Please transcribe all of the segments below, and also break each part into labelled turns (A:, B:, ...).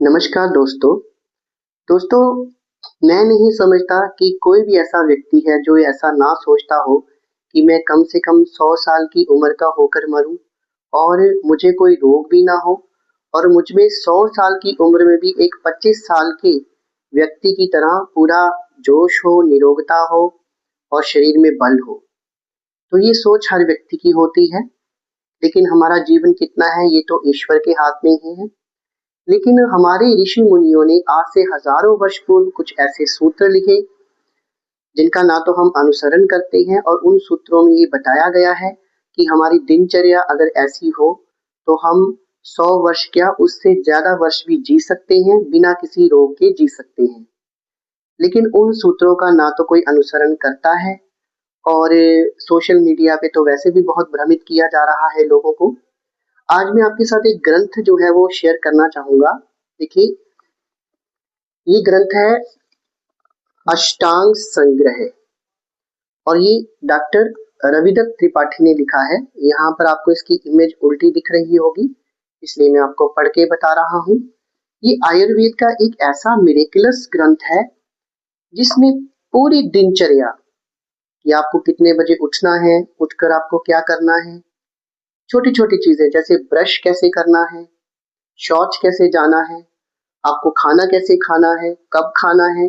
A: नमस्कार दोस्तों। दोस्तों, मैं नहीं समझता कि कोई भी ऐसा व्यक्ति है जो ऐसा ना सोचता हो कि मैं कम से कम 100 साल की उम्र का होकर मरूं और मुझे कोई रोग भी ना हो और मुझ में 100 साल की उम्र में भी एक 25 साल के व्यक्ति की तरह पूरा जोश हो, निरोगता हो और शरीर में बल हो। तो ये सोच हर व्यक्ति की होती है, लेकिन हमारा जीवन कितना है ये तो ईश्वर के हाथ में ही है। लेकिन हमारे ऋषि मुनियों ने आज से हजारों वर्ष पूर्व कुछ ऐसे सूत्र लिखे जिनका ना तो हम अनुसरण करते हैं, और उन सूत्रों में ये बताया गया है कि हमारी दिनचर्या अगर ऐसी हो तो हम 100 वर्ष क्या उससे ज्यादा वर्ष भी जी सकते हैं, बिना किसी रोग के जी सकते हैं। लेकिन उन सूत्रों का ना तो कोई अनुसरण करता है, और सोशल मीडिया पे तो वैसे भी बहुत भ्रमित किया जा रहा है लोगों को। आज मैं आपके साथ एक ग्रंथ जो है वो शेयर करना चाहूंगा। देखिए, ये ग्रंथ है अष्टांग संग्रह, और ये डॉक्टर रविदत्त त्रिपाठी ने लिखा है। यहाँ पर आपको इसकी इमेज उल्टी दिख रही होगी, इसलिए मैं आपको पढ़ के बता रहा हूँ। ये आयुर्वेद का एक ऐसा मिरेकुलस ग्रंथ है जिसमें पूरी दिनचर्या कि आपको कितने बजे उठना है, उठकर आपको क्या करना है, छोटी छोटी चीजें जैसे ब्रश कैसे करना है, शौच कैसे जाना है, आपको खाना कैसे खाना है, कब खाना है,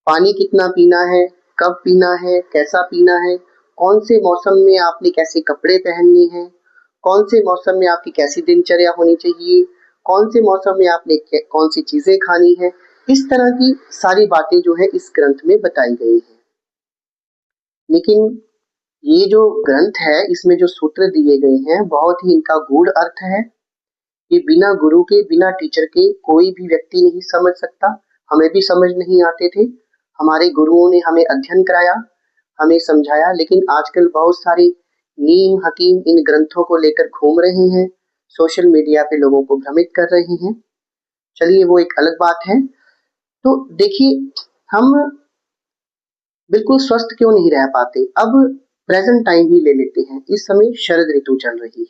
A: पानी कितना पीना है, कब पीना है, कैसा पीना है, कौन से मौसम में आपने कैसे कपड़े पहनने हैं, कौन से मौसम में आपकी कैसी दिनचर्या होनी चाहिए, कौन से मौसम में आपने कौन सी चीजें खानी है। इस तरह की सारी बातें जो है इस ग्रंथ में बताई गई हैं। लेकिन ये जो ग्रंथ है इसमें जो सूत्र दिए गए हैं बहुत ही इनका गूढ़ अर्थ है। ये बिना गुरु के, बिना टीचर के कोई भी व्यक्ति नहीं समझ सकता। हमें भी समझ नहीं आते थे, हमारे गुरुओं ने हमें अध्ययन कराया, हमें समझाया, लेकिन आजकल बहुत सारे नीम हकीम इन ग्रंथों को लेकर घूम रहे हैं, सोशल मीडिया पे लोगों को भ्रमित कर रहे हैं। चलिए, वो एक अलग बात है। तो देखिए, हम बिल्कुल स्वस्थ क्यों नहीं रह पाते। अब प्रेजेंट टाइम ही ले लेते हैं। इस समय शरद ऋतु चल रही है,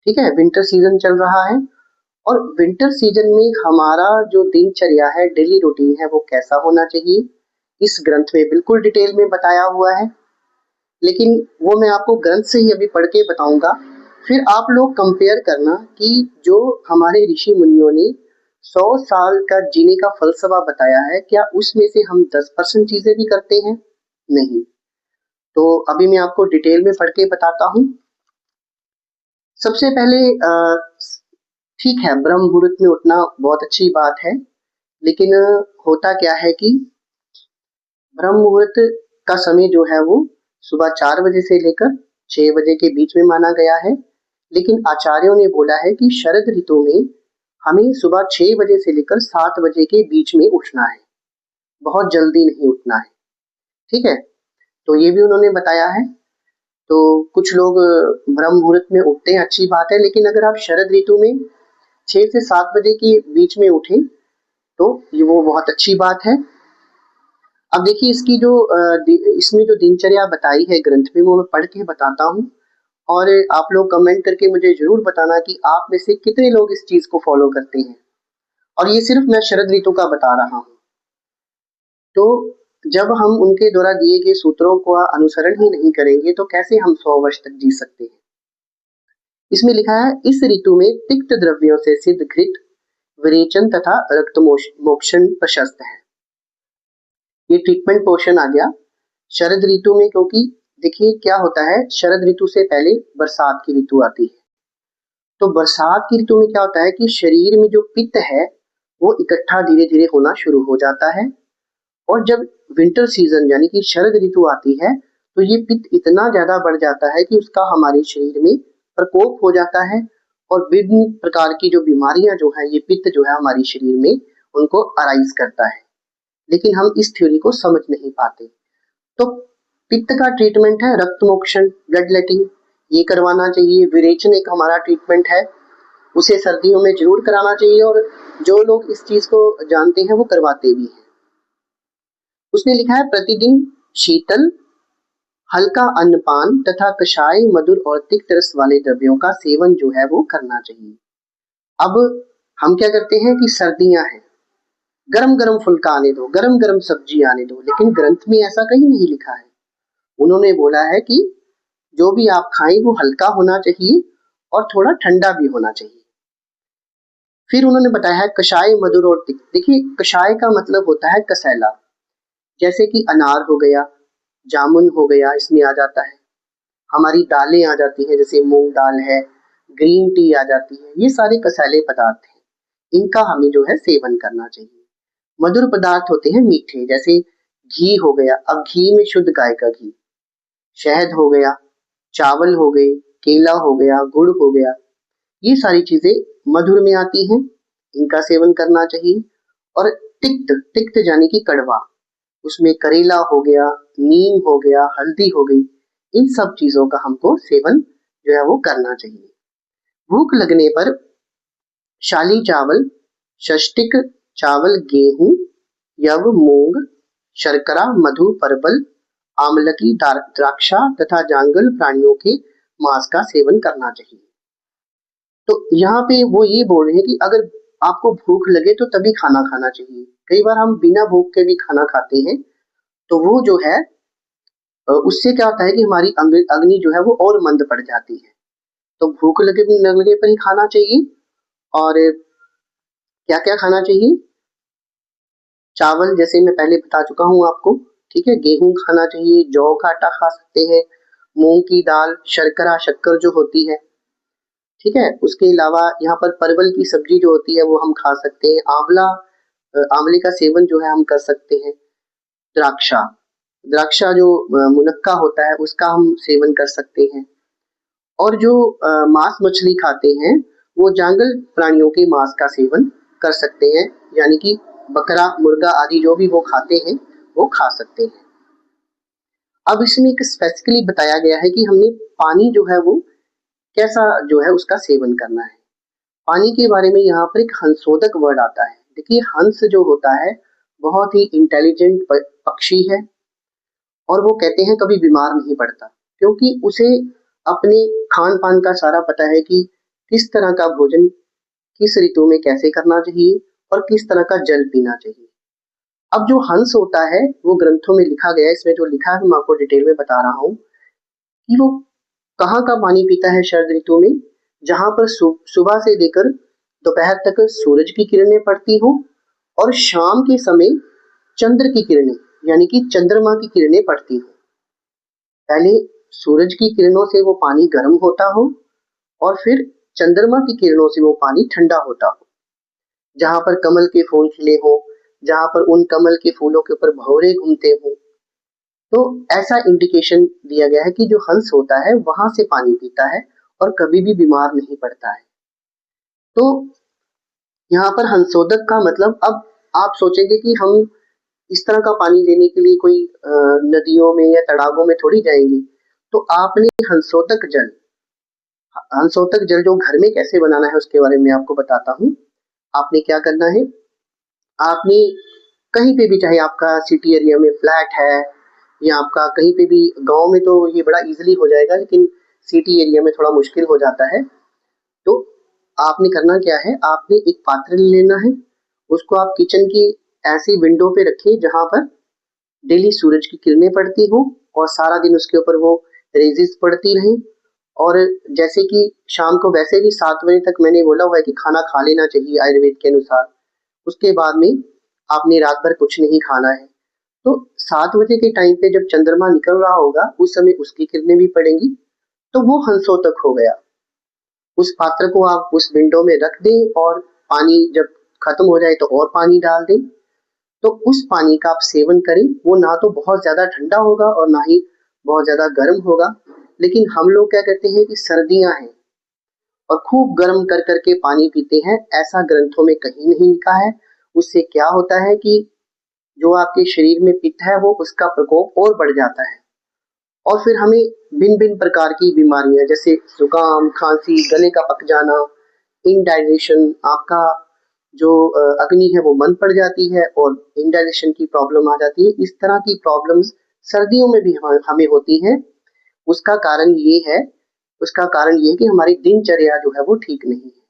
A: ठीक है, विंटर सीजन चल रहा है। और विंटर सीजन में हमारा जो दिनचर्या है, डेली रूटीन है, वो कैसा होना चाहिए, इस ग्रंथ में बिल्कुल डिटेल में बताया हुआ है। लेकिन वो मैं आपको ग्रंथ से ही अभी पढ़ के बताऊंगा, फिर आप लोग कंपेयर करना कि जो हमारे ऋषि मुनियों ने 100 साल का जीने का फलसफा बताया है, क्या उसमें से हम 10% चीजें भी करते हैं? नहीं। तो अभी मैं आपको डिटेल में पढ़ के बताता हूँ। सबसे पहले ठीक है, ब्रह्म मुहूर्त में उठना बहुत अच्छी बात है, लेकिन होता क्या है कि ब्रह्म मुहूर्त का समय जो है वो सुबह 4 बजे से लेकर 6 बजे के बीच में माना गया है। लेकिन आचार्यों ने बोला है कि शरद ऋतु में हमें सुबह 6 बजे से लेकर 7 बजे के बीच में उठना है, बहुत जल्दी नहीं उठना है, ठीक है। तो ये भी उन्होंने बताया है। तो कुछ लोग ब्रह्म मुहूर्त में उठते हैं, अच्छी बात है, लेकिन अगर आप शरद ऋतु में 6 से 7 बजे के बीच में उठें तो ये वो बहुत अच्छी बात है। अब देखिए, इसकी जो इसमें जो दिनचर्या बताई है ग्रंथ में, वो मैं पढ़ के बताता हूँ, और आप लोग कमेंट करके मुझे जरूर बताना कि आप में से कितने लोग इस चीज को फॉलो करते हैं। और ये सिर्फ मैं शरद ऋतु का बता रहा हूँ। तो जब हम उनके द्वारा दिए गए सूत्रों का अनुसरण ही नहीं करेंगे तो कैसे हम 100 वर्ष तक जी सकते हैं। इसमें लिखा है, इस ऋतु में तिक्त द्रव्यों से सिद्ध घृत, विरेचन तथा रक्त मोक्षण प्रशस्त है। ये ट्रीटमेंट पोर्शन आ गया शरद ऋतु में, क्योंकि देखिए क्या होता है, शरद ऋतु से पहले बरसात की ऋतु आती है। तो बरसात की ऋतु में क्या होता है कि शरीर में जो पित्त है वो इकट्ठा धीरे धीरे होना शुरू हो जाता है, और जब विंटर सीजन यानी कि शरद ऋतु आती है तो ये पित्त इतना ज्यादा बढ़ जाता है कि उसका हमारे शरीर में प्रकोप हो जाता है, और विभिन्न प्रकार की जो बीमारियां जो है, ये पित्त जो है हमारे शरीर में उनको अराइज करता है। लेकिन हम इस थ्योरी को समझ नहीं पाते। तो पित्त का ट्रीटमेंट है रक्त मोक्षण, ब्लड लेटिंग, ये करवाना चाहिए। विरेचन एक हमारा ट्रीटमेंट है, उसे सर्दियों में जरूर कराना चाहिए, और जो लोग इस चीज को जानते हैं वो करवाते भी हैं। उसने लिखा है, प्रतिदिन शीतल हल्का अन्नपान तथा कषाय, मधुर और तिक्त रस वाले द्रव्यों का सेवन जो है वो करना चाहिए। अब हम क्या करते हैं कि सर्दियां हैं, गरम गरम फुल्का आने दो, गरम गरम सब्जी आने दो, लेकिन ग्रंथ में ऐसा कहीं नहीं लिखा है। उन्होंने बोला है कि जो भी आप खाएं वो हल्का होना चाहिए और थोड़ा ठंडा भी होना चाहिए। फिर उन्होंने बताया है कषाय, मधुर और तिक्त। देखिए, कषाय का मतलब होता है कसैला, जैसे कि अनार हो गया, जामुन हो गया, इसमें आ जाता है। हमारी दालें आ जाती हैं, जैसे मूंग दाल है, ग्रीन टी आ जाती है, ये सारे कसैले पदार्थ हैं, इनका हमें जो है सेवन करना चाहिए। मधुर पदार्थ होते हैं मीठे, जैसे घी हो गया, अब घी में शुद्ध गाय का घी, शहद हो गया, चावल हो गए, केला हो गया, गुड़ हो गया, ये सारी चीजें मधुर में आती हैं, इनका सेवन करना चाहिए। और तिक्त, तिक्त यानी कि कड़वा, उसमें करेला हो गया, नीम हो गया, हल्दी हो गई, इन सब चीजों का हमको सेवन जो है वो करना चाहिए। भूख लगने पर शाली चावल, षष्टिक चावल, गेहूं, यव, मूंग, शर्करा, मधु, परवल, आमलकी, द्राक्षा तथा जांगल प्राणियों के मांस का सेवन करना चाहिए। तो यहाँ पे वो ये बोल रहे हैं कि अगर आपको भूख लगे तो तभी खाना खाना चाहिए। कई बार हम बिना भूख के भी खाना खाते हैं, तो वो जो है उससे क्या होता है कि हमारी अग्नि जो है वो और मंद पड़ जाती है। तो भूख लगे न लगे पर ही खाना चाहिए। और क्या क्या खाना चाहिए? चावल जैसे मैं पहले बता चुका हूँ आपको, ठीक है। गेहूं खाना चाहिए, जौ का आटा खा सकते हैं, मूंग की दाल, शर्करा, शक्कर जो होती है, ठीक है। उसके अलावा यहाँ पर परवल की सब्जी जो होती है वो हम खा सकते हैं। आंवले का सेवन जो है हम कर सकते हैं। द्राक्षा, द्राक्षा जो मुनक्का होता है उसका हम सेवन कर सकते हैं। और जो मांस मछली खाते हैं वो जांगल प्राणियों के मांस का सेवन कर सकते हैं, यानी कि बकरा, मुर्गा आदि जो भी वो खाते हैं वो खा सकते हैं। अब इसमें एक स्पेसिफिकली बताया गया है कि हमने पानी जो है वो कैसा जो है उसका सेवन करना है। पानी के बारे में यहाँ पर एक हंसोदक वर्ड आता है। देखिए, हंस जो होता है बहुत ही इंटेलिजेंट पक्षी है, और वो कहते हैं कभी बीमार नहीं पड़ता, क्योंकि उसे अपने खान पान का सारा पता है कि किस तरह का भोजन किस ऋतु में कैसे करना चाहिए और किस तरह का जल पीना चाहिए। अब जो हंस होता है वो ग्रंथों में लिखा गया है, इसमें जो लिखा है मैं आपको डिटेल में बता रहा हूँ कि वो कहाँ का पानी पीता है शरद ऋतु में, जहां पर सुबह से लेकर दोपहर तक सूरज की किरणें पड़ती हो और शाम के समय चंद्र की किरणें यानी कि चंद्रमा की किरणें पड़ती हो। पहले सूरज की किरणों से वो पानी गर्म होता हो और फिर चंद्रमा की किरणों से वो पानी ठंडा होता हो। जहां पर कमल के फूल खिले हो, जहां पर उन कमल के फूलों के ऊपर भंवरे घूमते हो, तो ऐसा इंडिकेशन दिया गया है कि जो हंस होता है वहां से पानी पीता है और कभी भी बीमार नहीं पड़ता है। तो यहाँ पर हंसोदक का मतलब, अब आप सोचेंगे कि हम इस तरह का पानी लेने के लिए कोई नदियों में या तालाबों में थोड़ी जाएंगे। तो आपने हंसोतक जल जो घर में कैसे बनाना है उसके बारे में आपको बताता हूँ। आपने क्या करना है, आपने कहीं पे भी, चाहे आपका सिटी एरिया में फ्लैट है या आपका कहीं पे भी, गांव में तो ये बड़ा इजीली हो जाएगा, लेकिन सिटी एरिया में थोड़ा मुश्किल हो जाता है। तो आपने करना क्या है, आपने एक पात्र ले लेना है, उसको आप किचन की ऐसी विंडो पे रखिए जहां पर डेली सूरज की किरणें पड़ती हो और सारा दिन उसके ऊपर वो रेजिस पड़ती रहे। और जैसे कि शाम को वैसे भी 7 बजे तक मैंने बोला हुआ है कि खाना खा लेना चाहिए आयुर्वेद के अनुसार, उसके बाद में आपने रात भर कुछ नहीं खाना है। तो 7 बजे के टाइम पे जब चंद्रमा निकल रहा होगा उस समय उसकी किरणें भी पड़ेंगी, तो वो हंसोतक हो गया। उस पात्र को आप उस विंडो में रख दें और पानी जब खत्म हो जाए तो और पानी डाल दें। तो उस पानी का आप सेवन करें। वो ना तो बहुत ज्यादा ठंडा होगा और ना ही बहुत ज्यादा गर्म होगा। लेकिन हम लोग क्या कहते हैं कि सर्दियां हैं और खूब गर्म कर करके पानी पीते हैं, ऐसा ग्रंथों में कहीं नहीं लिखा है। उससे क्या होता है कि जो आपके शरीर में पित्त है वो उसका प्रकोप और बढ़ जाता है और फिर हमें भिन्न भिन्न प्रकार की बीमारियां जैसे जुकाम, खांसी, गले का पक जाना, इनडाइजेशन, आपका जो अग्नि है वो मंद पड़ जाती है और इनडाइजेशन की प्रॉब्लम आ जाती है। इस तरह की प्रॉब्लम्स सर्दियों में भी हमें होती हैं। उसका कारण ये है, उसका कारण ये है कि हमारी दिनचर्या जो है वो ठीक नहीं है।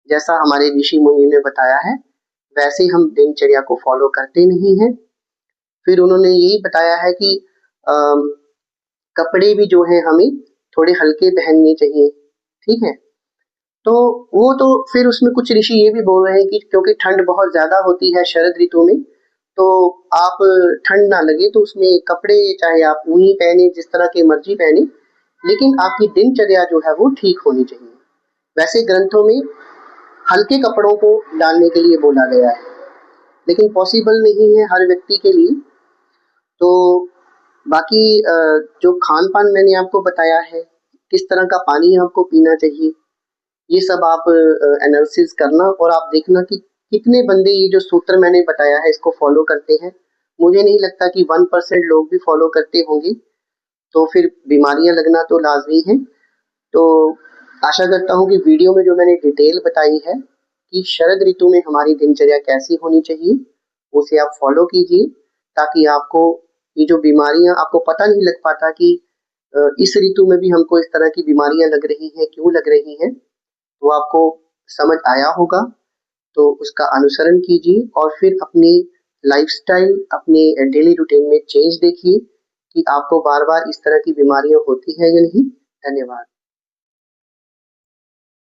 A: जैसा हमारे ऋषि मुनि ने बताया है वैसे हम दिनचर्या को फॉलो करते नहीं हैं। फिर उन्होंने यही बताया है कि कपड़े भी जो है हमें थोड़े हल्के पहनने चाहिए, ठीक है। तो वो तो फिर उसमें कुछ ऋषि ये भी बोल रहे हैं कि क्योंकि ठंड बहुत ज्यादा होती है शरद ऋतु में, तो आप ठंड ना लगे तो उसमें कपड़े चाहे आप ऊनी पहने, जिस तरह के मर्जी पहने, लेकिन आपकी दिनचर्या जो है वो ठीक होनी चाहिए। वैसे ग्रंथों में हल्के कपड़ों को डालने के लिए बोला गया है, लेकिन पॉसिबल नहीं है हर व्यक्ति के लिए। तो बाकी जो खान पान मैंने आपको बताया है, किस तरह का पानी आपको पीना चाहिए, ये सब आप एनालिसिस करना और आप देखना कि कितने बंदे ये जो सूत्र मैंने बताया है इसको फॉलो करते हैं। मुझे नहीं लगता कि 1% लोग भी फॉलो करते होंगे, तो फिर बीमारियां लगना तो लाजमी है। तो आशा करता हूँ कि वीडियो में जो मैंने डिटेल बताई है कि शरद ऋतु में हमारी दिनचर्या कैसी होनी चाहिए, उसे आप फॉलो कीजिए, ताकि आपको ये जो बीमारियां आपको पता नहीं लग पाता कि इस ऋतु में भी हमको इस तरह की बीमारियां लग रही हैं, क्यों लग रही हैं, तो आपको समझ आया होगा। तो उसका अनुसरण कीजिए और फिर अपनी लाइफस्टाइल, अपने डेली रूटीन में चेंज देखिए कि आपको बार बार इस तरह की बीमारियां होती हैं या नहीं। धन्यवाद।